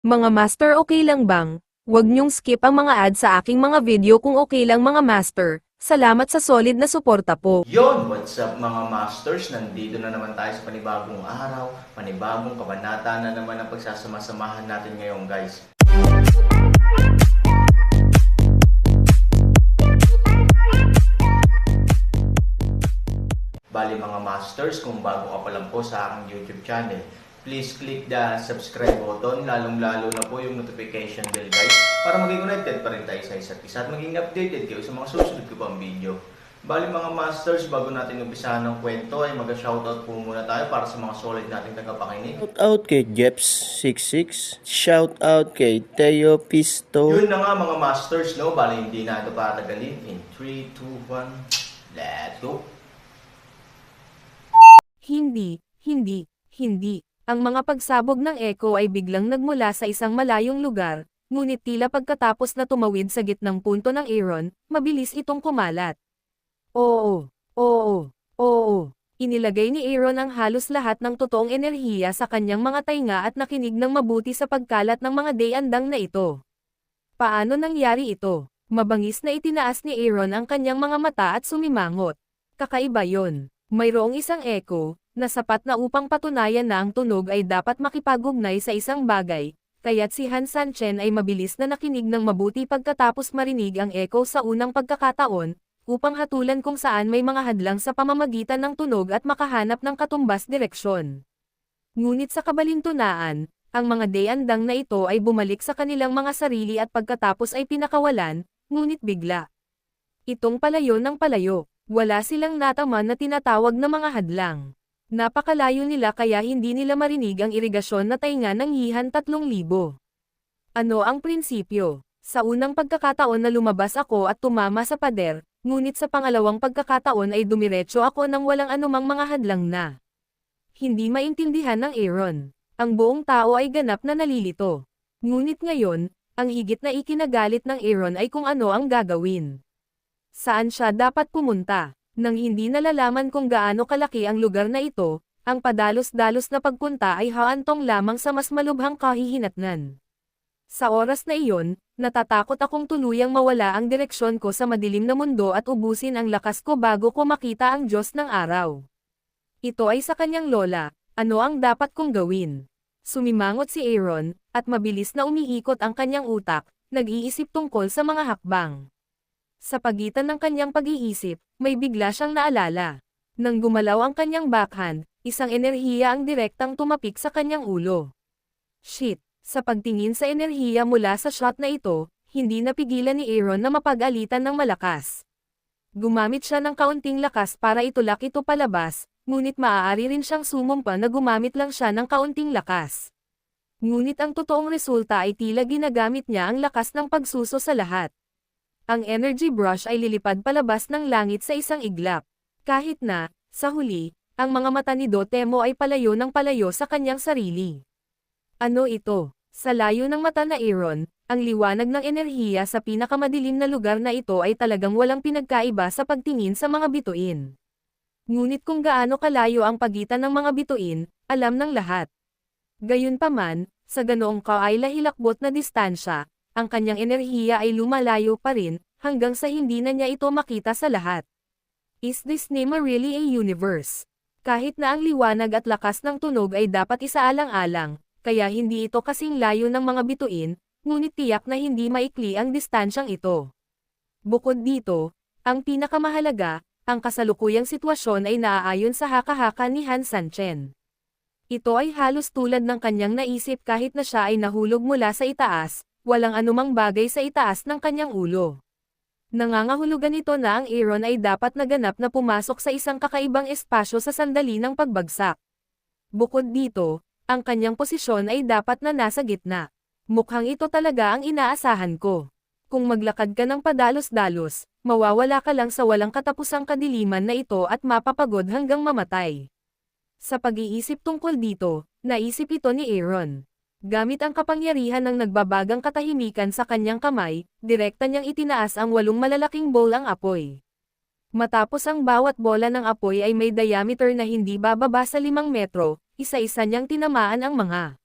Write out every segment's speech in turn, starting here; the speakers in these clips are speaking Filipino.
Mga master, okay lang bang? Huwag niyong skip ang mga ads sa aking mga video kung okay lang mga master. Salamat sa solid na suporta po. Yon, what's up mga masters? Nandito na naman tayo sa panibagong araw, panibagong kabanata na naman ang pagsasama-samahan natin ngayon guys. Bali mga masters, kung bago ka pa lang po sa aking YouTube channel, please click the subscribe button, lalong-lalo na po yung notification bell guys, para maging connected pa rin tayo sa isa't isa at maging updated kayo sa mga susunod ko pang video. Bali mga masters, bago natin umpisahan ng kwento ay mag-shoutout po muna tayo para sa mga solid nating tagapakinig. Shout out kay Jeps66. Shout out kay Teo Pisto. Yun na nga mga masters, no? Bali hindi na ito patagalin. In 3, 2, 1, let's go! Hindi. Ang mga pagsabog ng echo ay biglang nagmula sa isang malayong lugar, ngunit tila pagkatapos na tumawid sa gitnang punto ng Aaron, mabilis itong kumalat. Oo. Inilagay ni Aaron ang halos lahat ng totoong enerhiya sa kanyang mga tainga at nakinig ng mabuti sa pagkalat ng mga dayandang na ito. Paano nangyari ito? Mabangis na itinaas ni Aaron ang kanyang mga mata at sumimangot. Kakaiba yon. Mayroong isang echo, na sapat na upang patunayan na ang tunog ay dapat makipagugnay sa isang bagay, kaya't si Han Sanchen ay mabilis na nakinig ng mabuti pagkatapos marinig ang echo sa unang pagkakataon, upang hatulan kung saan may mga hadlang sa pamamagitan ng tunog at makahanap ng katumbas direksyon. Ngunit sa kabalintunaan, ang mga dayandang na ito ay bumalik sa kanilang mga sarili at pagkatapos ay pinakawalan, ngunit bigla. Itong palayo ng palayo, wala silang nataman na tinatawag na mga hadlang. Napakalayo nila kaya hindi nila marinig ang irigasyon na tainga ng Yihan 3,000. Ano ang prinsipyo? Sa unang pagkakataon na lumabas ako at tumama sa pader, ngunit sa pangalawang pagkakataon ay dumiretso ako nang walang anumang mga hadlang na. Hindi maintindihan ng Aaron. Ang buong tao ay ganap na nalilito. Ngunit ngayon, ang higit na ikinagalit ng Aaron ay kung ano ang gagawin. Saan siya dapat pumunta? Nang hindi nalalaman kung gaano kalaki ang lugar na ito, ang padalos-dalos na pagpunta ay haantong lamang sa mas malubhang kahihinatnan. Sa oras na iyon, natatakot akong tuluyang mawala ang direksyon ko sa madilim na mundo at ubusin ang lakas ko bago ko makita ang Diyos ng araw. Ito ay sa kanyang lola, ano ang dapat kong gawin? Sumimangot si Aaron, at mabilis na umiikot ang kanyang utak, nag-iisip tungkol sa mga hakbang. Sa pagitan ng kanyang pag-iisip, may bigla siyang naalala. Nang gumalaw ang kanyang backhand, isang enerhiya ang direktang tumapik sa kanyang ulo. Shit! Sa pagtingin sa enerhiya mula sa shot na ito, hindi napigilan ni Aaron na mapag-alitan ng malakas. Gumamit siya ng kaunting lakas para itulak ito palabas, ngunit maaari rin siyang sumumpa na gumamit lang siya ng kaunting lakas. Ngunit ang totoong resulta ay tila ginagamit niya ang lakas ng pagsuso sa lahat. Ang energy brush ay lilipad palabas ng langit sa isang iglap. Kahit na, sa huli, ang mga mata ni Dotemo ay palayo ng palayo sa kanyang sarili. Ano ito? Sa layo ng mata na Aaron, ang liwanag ng enerhiya sa pinakamadilim na lugar na ito ay talagang walang pinagkaiba sa pagtingin sa mga bituin. Ngunit kung gaano kalayo ang pagitan ng mga bituin, alam ng lahat. Gayunpaman, sa ganoong kaila-hilakbot na distansya, ang kanyang enerhiya ay lumalayo pa rin, hanggang sa hindi na niya ito makita sa lahat. Is this name really a universe? Kahit na ang liwanag at lakas ng tunog ay dapat isaalang-alang, kaya hindi ito kasing layo ng mga bituin, ngunit tiyak na hindi maikli ang distansyang ito. Bukod dito, ang pinakamahalaga, ang kasalukuyang sitwasyon ay naaayon sa haka-haka ni Han Sanchen. Ito ay halos tulad ng kanyang naisip kahit na siya ay nahulog mula sa itaas, walang anumang bagay sa itaas ng kanyang ulo. Nangangahulugan ito na ang Aaron ay dapat naganap na pumasok sa isang kakaibang espasyo sa sandali ng pagbagsak. Bukod dito, ang kanyang posisyon ay dapat na nasa gitna. Mukhang ito talaga ang inaasahan ko. Kung maglakad ka ng padalos-dalos, mawawala ka lang sa walang katapusang kadiliman na ito at mapapagod hanggang mamatay. Sa pag-iisip tungkol dito, naisip ito ni Aaron. Gamit ang kapangyarihan ng nagbabagang katahimikan sa kanyang kamay, direkta niyang itinaas ang 8 malalaking bowl ang apoy. Matapos ang bawat bola ng apoy ay may diameter na hindi bababa sa 5 metro, isa-isa niyang tinamaan ang mga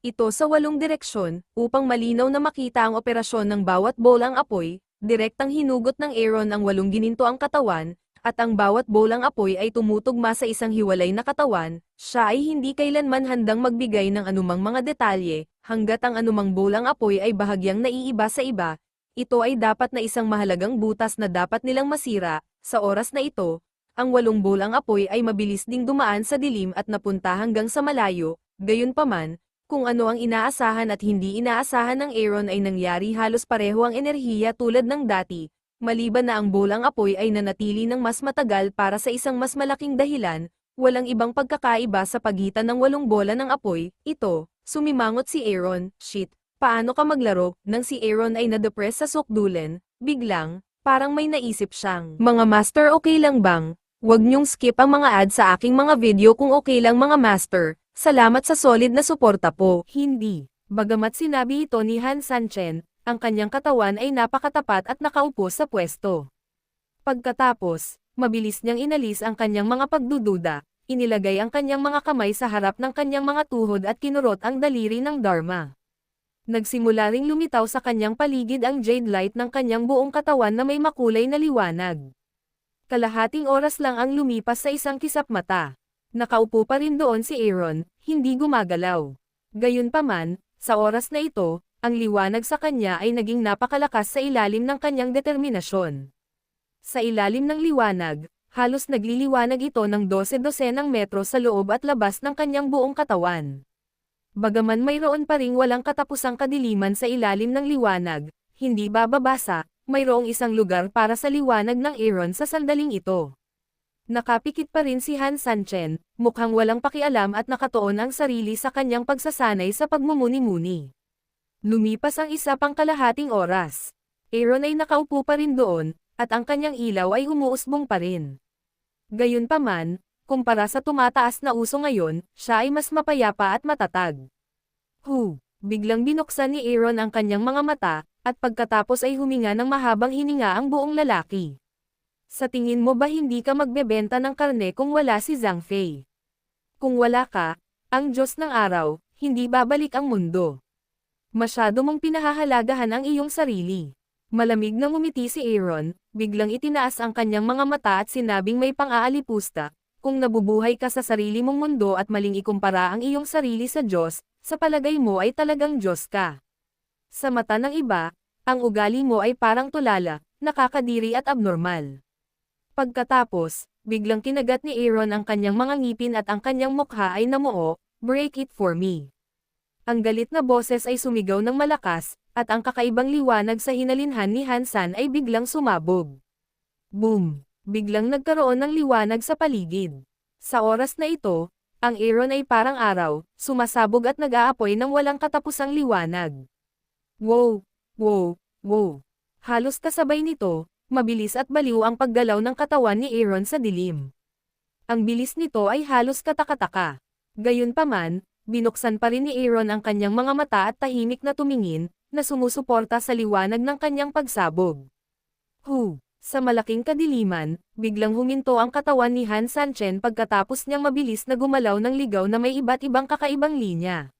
ito sa 8 direksyon, upang malinaw na makita ang operasyon ng bawat bolang apoy, direktang hinugot ng Aaron ang 8 ginintoang katawan, at ang bawat bolang apoy ay tumutugma sa isang hiwalay na katawan, siya ay hindi kailanman handang magbigay ng anumang mga detalye, hanggat ang anumang bolang apoy ay bahagyang naiiba sa iba, ito ay dapat na isang mahalagang butas na dapat nilang masira, sa oras na ito, ang 8 bolang apoy ay mabilis ding dumaan sa dilim at napunta hanggang sa malayo, gayunpaman, kung ano ang inaasahan at hindi inaasahan ng Aaron ay nangyari halos pareho ang enerhiya tulad ng dati, maliban na ang bolang apoy ay nanatili ng mas matagal para sa isang mas malaking dahilan, walang ibang pagkakaiba sa pagitan ng 8 bola ng apoy, ito, sumimangot si Aaron, shit, paano ka maglaro, nang si Aaron ay nadepress sa sukdulan, biglang, parang may naisip siyang, mga master okay lang bang? Huwag niyong skip ang mga ads sa aking mga video kung okay lang mga master. Salamat sa solid na suporta po. Hindi. Bagamat sinabi ito ni Han Sanchen, ang kanyang katawan ay napakatapat at nakaupo sa pwesto. Pagkatapos, mabilis niyang inalis ang kanyang mga pagdududa, inilagay ang kanyang mga kamay sa harap ng kanyang mga tuhod at kinurot ang daliri ng Dharma. Nagsimula ring lumitaw sa kanyang paligid ang jade light ng kanyang buong katawan na may makulay na liwanag. Kalahating oras lang ang lumipas sa isang kisap mata. Nakaupo pa rin doon si Aaron, hindi gumagalaw. Gayunpaman, sa oras na ito, ang liwanag sa kanya ay naging napakalakas sa ilalim ng kanyang determinasyon. Sa ilalim ng liwanag, halos nagliliwanag ito ng 12-dosenang metro sa loob at labas ng kanyang buong katawan. Bagaman mayroon pa ring walang katapusang kadiliman sa ilalim ng liwanag, hindi bababasa, mayroong isang lugar para sa liwanag ng Aaron sa sandaling ito. Nakapikit pa rin si Han Sanchen, mukhang walang pakialam at nakatuon ang sarili sa kanyang pagsasanay sa pagmumuni-muni. Lumipas ang isa pang kalahating oras. Aaron ay nakaupo pa rin doon, at ang kanyang ilaw ay umuusbong pa rin. Gayunpaman, kumpara sa tumataas na uso ngayon, siya ay mas mapayapa at matatag. Biglang binuksan ni Aaron ang kanyang mga mata, at pagkatapos ay huminga ng mahabang hininga ang buong lalaki. Sa tingin mo ba hindi ka magbebenta ng karne kung wala si Zhang Fei? Kung wala ka, ang Diyos ng araw, hindi babalik ang mundo. Masyado mong pinahahalagahan ang iyong sarili. Malamig na ngumiti si Aaron, biglang itinaas ang kanyang mga mata at sinabing may pang-aalipusta, kung nabubuhay ka sa sarili mong mundo at maling ikumpara ang iyong sarili sa Diyos, sa palagay mo ay talagang Diyos ka. Sa mata ng iba, ang ugali mo ay parang tulala, nakakadiri at abnormal. Pagkatapos, biglang kinagat ni Aaron ang kanyang mga ngipin at ang kanyang mukha ay namuo, break it for me. Ang galit na boses ay sumigaw ng malakas, at ang kakaibang liwanag sa hinalinhan ni Hansan ay biglang sumabog. Boom! Biglang nagkaroon ng liwanag sa paligid. Sa oras na ito, ang Aaron ay parang araw, sumasabog at nag-aapoy ng walang katapusang liwanag. Wow! Wow! Wow! Halos kasabay nito, mabilis at baliw ang paggalaw ng katawan ni Aaron sa dilim. Ang bilis nito ay halos katakataka. Gayunpaman, binuksan pa rin ni Aaron ang kanyang mga mata at tahimik na tumingin, na sumusuporta sa liwanag ng kanyang pagsabog. Sa malaking kadiliman, biglang huminto ang katawan ni Han Sanchen pagkatapos niyang mabilis na gumalaw ng ligaw na may iba't ibang kakaibang linya.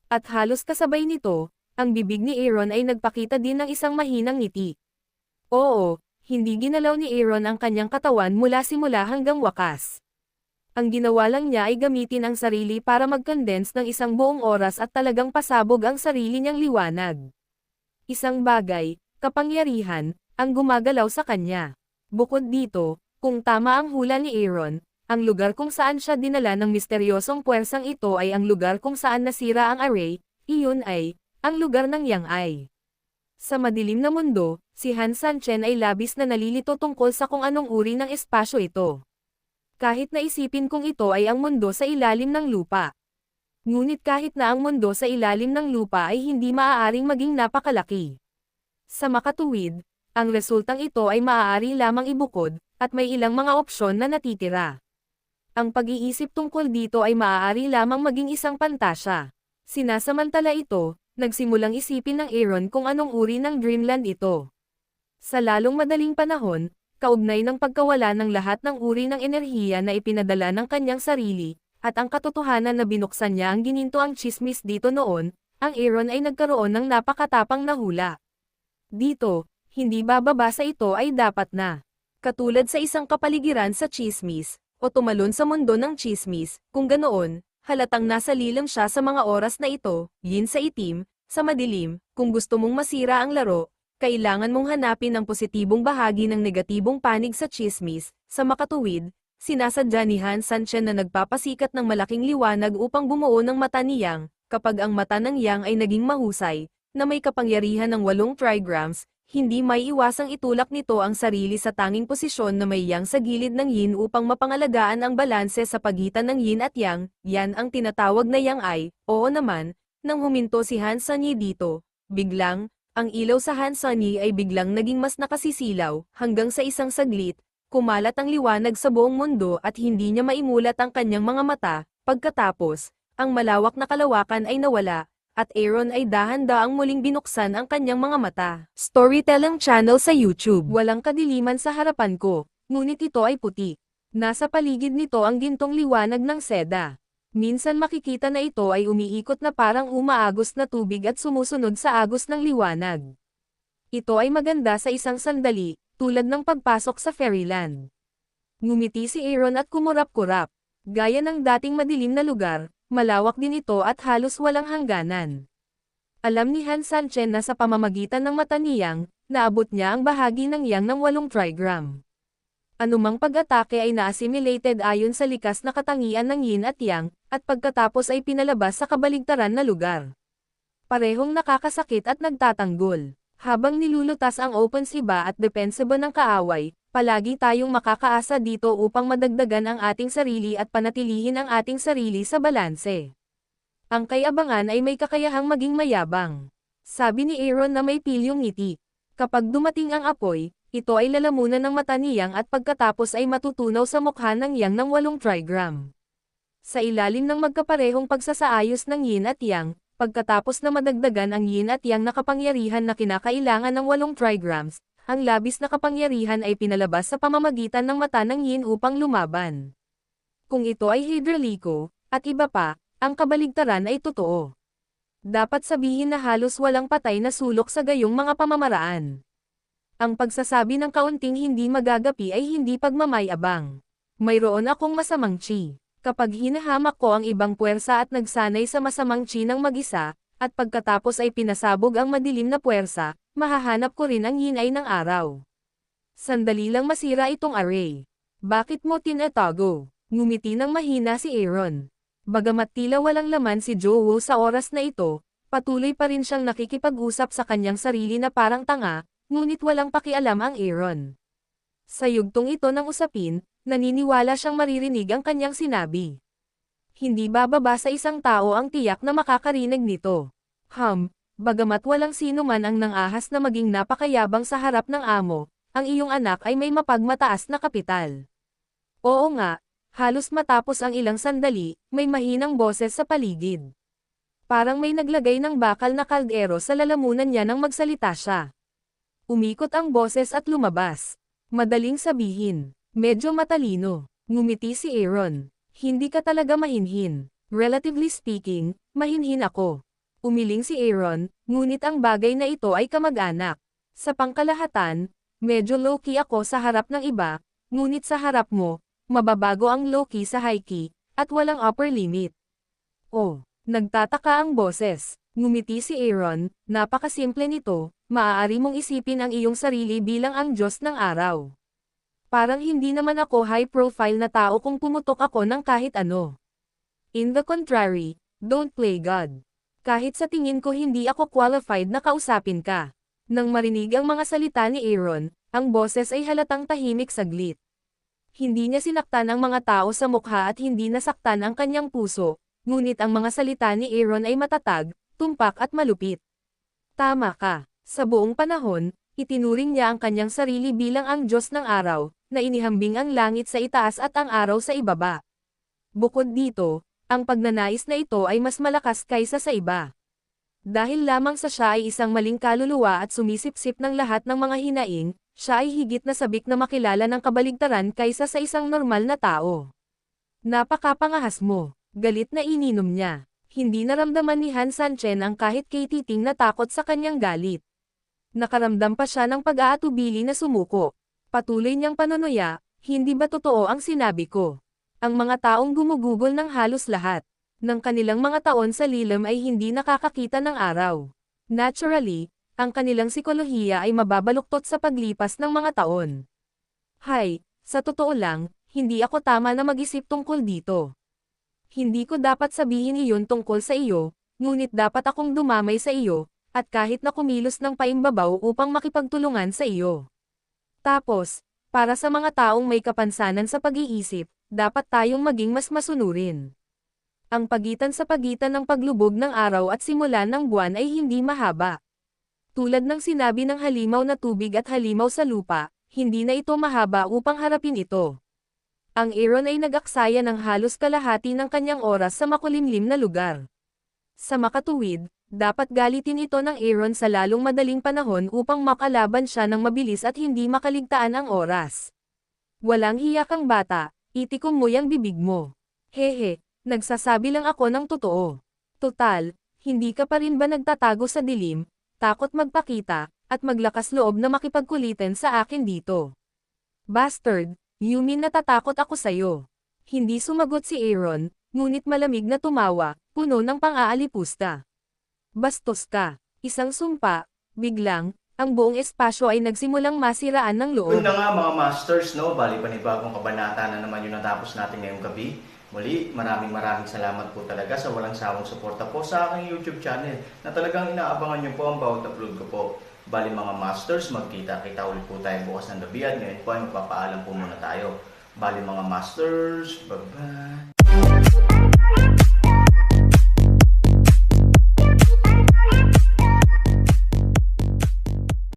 At halos kasabay nito, ang bibig ni Aaron ay nagpakita din ng isang mahinang ngiti. Oo, hindi ginalaw ni Aaron ang kanyang katawan mula simula hanggang wakas. Ang ginawa lang niya ay gamitin ang sarili para mag-condense ng isang buong oras at talagang pasabog ang sarili niyang liwanag. Isang bagay, kapangyarihan, ang gumagalaw sa kanya. Bukod dito, kung tama ang hula ni Aaron, ang lugar kung saan siya dinala ng misteryosong puwersang ito ay ang lugar kung saan nasira ang array, iyon ay, ang lugar ng Yang Ai. Sa madilim na mundo, si Han Sanchen ay labis na nalilito tungkol sa kung anong uri ng espasyo ito. Kahit naisipin kung ito ay ang mundo sa ilalim ng lupa. Ngunit kahit na ang mundo sa ilalim ng lupa ay hindi maaaring maging napakalaki. Sa makatuwid, ang resultang ito ay maaari lamang ibukod, at may ilang mga opsyon na natitira. Ang pag-iisip tungkol dito ay maaari lamang maging isang pantasya. Sinasamantala ito, nagsimulang isipin ng Aaron kung anong uri ng dreamland ito. Sa lalong madaling panahon, kaugnay ng pagkawala ng lahat ng uri ng enerhiya na ipinadala ng kanyang sarili, At ang katotohanan na binuksan niya ang gininto ang tsismis dito noon, ang Aaron ay nagkaroon ng napakatapang na hula. Dito, hindi bababa sa ito ay dapat na. Katulad sa isang kapaligiran sa tsismis, o tumalon sa mundo ng tsismis, kung ganoon, halatang nasa lilim siya sa mga oras na ito, yin sa itim, sa madilim, kung gusto mong masira ang laro, kailangan mong hanapin ang positibong bahagi ng negatibong panig sa tsismis, sa makatuwid, sinasadya ni Han Sanchen na nagpapasikat ng malaking liwanag upang bumuo ng mata ni Yang, kapag ang mata ng Yang ay naging mahusay, na may kapangyarihan ng 8 trigrams, hindi may iwasang itulak nito ang sarili sa tanging posisyon na may Yang sa gilid ng Yin upang mapangalagaan ang balanse sa pagitan ng Yin at Yang, yan ang tinatawag na Yang ay, oo naman, nang huminto si Han Sanyi dito, biglang, ang ilaw sa Han Sanyi ay biglang naging mas nakasisilaw, hanggang sa isang saglit, kumalat ang liwanag sa buong mundo at hindi niya maimulat ang kanyang mga mata, pagkatapos, ang malawak na kalawakan ay nawala, at Aaron ay dahan-daang muling binuksan ang kanyang mga mata. Storytelling channel sa YouTube. Walang kadiliman sa harapan ko, ngunit ito ay puti. Nasa paligid nito ang gintong liwanag ng seda. Minsan makikita na ito ay umiikot na parang umaagos na tubig at sumusunod sa agos ng liwanag. Ito ay maganda sa isang sandali, tulad ng pagpasok sa fairyland. Ngumiti si Aaron at kumurap-kurap. Gaya ng dating madilim na lugar, malawak din ito at halos walang hangganan. Alam ni Han Sanchen na sa pamamagitan ng mata ni Yang, naabot niya ang bahagi ng Yang ng 8 trigram. Anumang pag-atake ay na-assimilated ayon sa likas na katangian ng Yin at Yang, at pagkatapos ay pinalabas sa kabaligtaran na lugar. Parehong nakakasakit at nagtatanggol. Habang nilulutas ang offensiba at defensiba ng kaaway, palagi tayong makakaasa dito upang madagdagan ang ating sarili at panatilihin ang ating sarili sa balanse. Ang kayabangan ay may kakayahang maging mayabang. Sabi ni Aaron na may pilyong ngiti. Kapag dumating ang apoy, ito ay lalamunan ng mata ni Yang at pagkatapos ay matutunaw sa mukha ng Yang ng 8 trigram. Sa ilalim ng magkaparehong pagsasaayos ng Yin at Yang, pagkatapos na madagdagan ang Yin at Yang na kapangyarihan na kinakailangan ng 8 trigrams, ang labis na kapangyarihan ay pinalabas sa pamamagitan ng mata ng Yin upang lumaban. Kung ito ay hidraliko, at iba pa, ang kabaligtaran ay totoo. Dapat sabihin na halos walang patay na sulok sa gayong mga pamamaraan. Ang pagsasabi ng kaunting hindi magagapi ay hindi pagmamayabang. Mayroon akong masamang chi. Kapag hinahamak ko ang ibang puwersa at nagsanay sa masamang chi ng mag-isa, at pagkatapos ay pinasabog ang madilim na puwersa, mahahanap ko rin ang hinay ng araw. Sandali lang masira itong array. Bakit mo tinatago? Ngumiti ng mahina si Aaron. Bagamat tila walang laman si Joe sa oras na ito, patuloy pa rin siyang nakikipag-usap sa kanyang sarili na parang tanga, ngunit walang pakialam ang Aaron. Sa yugtong ito ng usapin, naniniwala siyang maririnig ang kanyang sinabi. Hindi bababa sa isang tao ang tiyak na makakarinig nito. Bagamat walang sino man ang nangahas na maging napakayabang sa harap ng amo, ang iyong anak ay may mapagmataas na kapital. Oo nga, halos matapos ang ilang sandali, may mahinang boses sa paligid. Parang may naglagay ng bakal na kaldero sa lalamunan niya nang magsalita siya. Umikot ang boses at lumabas. Madaling sabihin, medyo matalino. Ngumiti si Aaron. Hindi ka talaga mahinhin. Relatively speaking, mahinhin ako. Umiling si Aaron, ngunit ang bagay na ito ay kamag-anak. Sa pangkalahatan, medyo low-key ako sa harap ng iba, ngunit sa harap mo, mababago ang low-key sa high-key, at walang upper limit. Oh, nagtataka ang boses. Ngumiti si Aaron, napakasimple nito, maaari mong isipin ang iyong sarili bilang ang Diyos ng araw. Parang hindi naman ako high-profile na tao kung pumutok ako ng kahit ano. In the contrary, don't play God. Kahit sa tingin ko hindi ako qualified na kausapin ka. Nang marinig ang mga salita ni Aaron, ang boses ay halatang tahimik saglit. Hindi niya sinaktan ang mga tao sa mukha at hindi nasaktan ang kanyang puso, ngunit ang mga salita ni Aaron ay matatag, tumpak at malupit. Tama ka. Sa buong panahon, itinuring niya ang kanyang sarili bilang ang Diyos ng araw, na inihambing ang langit sa itaas at ang araw sa ibaba. Bukod dito, ang pagnanais na ito ay mas malakas kaysa sa iba. Dahil lamang sa siya ay isang maling kaluluwa at sumisipsip ng lahat ng mga hinaing, siya ay higit na sabik na makilala ng kabaligtaran kaysa sa isang normal na tao. Napakapangahas mo. Galit na ininom niya. Hindi naramdaman ni Han Sanchen ang kahit kay Titing na takot sa kanyang galit. Nakaramdam pa siya ng pag-aatubili na sumuko. Patuloy niyang panunuya, hindi ba totoo ang sinabi ko? Ang mga taong gumugugol ng halos lahat ng kanilang mga taon sa lilim ay hindi nakakakita ng araw. Naturally, ang kanilang sikolohiya ay mababaluktot sa paglipas ng mga taon. Hay, sa totoo lang, hindi ako tama na mag-isip tungkol dito. Hindi ko dapat sabihin iyon tungkol sa iyo, ngunit dapat akong dumamay sa iyo, at kahit na kumilos ng paimbabaw upang makipagtulungan sa iyo. Tapos, para sa mga taong may kapansanan sa pag-iisip, dapat tayong maging mas masunurin. Ang pagitan sa pagitan ng paglubog ng araw at simulan ng buwan ay hindi mahaba. Tulad ng sinabi ng halimaw na tubig at halimaw sa lupa, hindi na ito mahaba upang harapin ito. Ang Aaron ay nag-aksaya ng halos kalahati ng kanyang oras sa makulimlim na lugar. Sa makatuwid, dapat galitin ito ng Aaron sa lalong madaling panahon upang makalaban siya ng mabilis at hindi makaligtaan ang oras. Walang hiya kang bata, itikom mo yang bibig mo. Hehe, nagsasabi lang ako ng totoo. Total, hindi ka pa rin ba nagtatago sa dilim, takot magpakita, at maglakas loob na makipagkulitan sa akin dito? Bastard, you mean natatakot ako sa'yo. Hindi sumagot si Aaron, ngunit malamig na tumawa, puno ng pang-aalipusta. Bastos ka. Isang sumpa, biglang, ang buong espasyo ay nagsimulang masiraan ng loob. Yun na nga mga masters, no? Bali panibagong kabanata na naman yung natapos natin ngayong gabi. Muli, maraming salamat po talaga sa walang sawang suporta po sa aking YouTube channel na talagang inaabangan nyo po ang bawat upload ko po. Bali mga masters, magkita-kita ulit po tayo bukas ng gabi at ngayon po ay magpapaalam po muna tayo. Bali mga masters, bye-bye!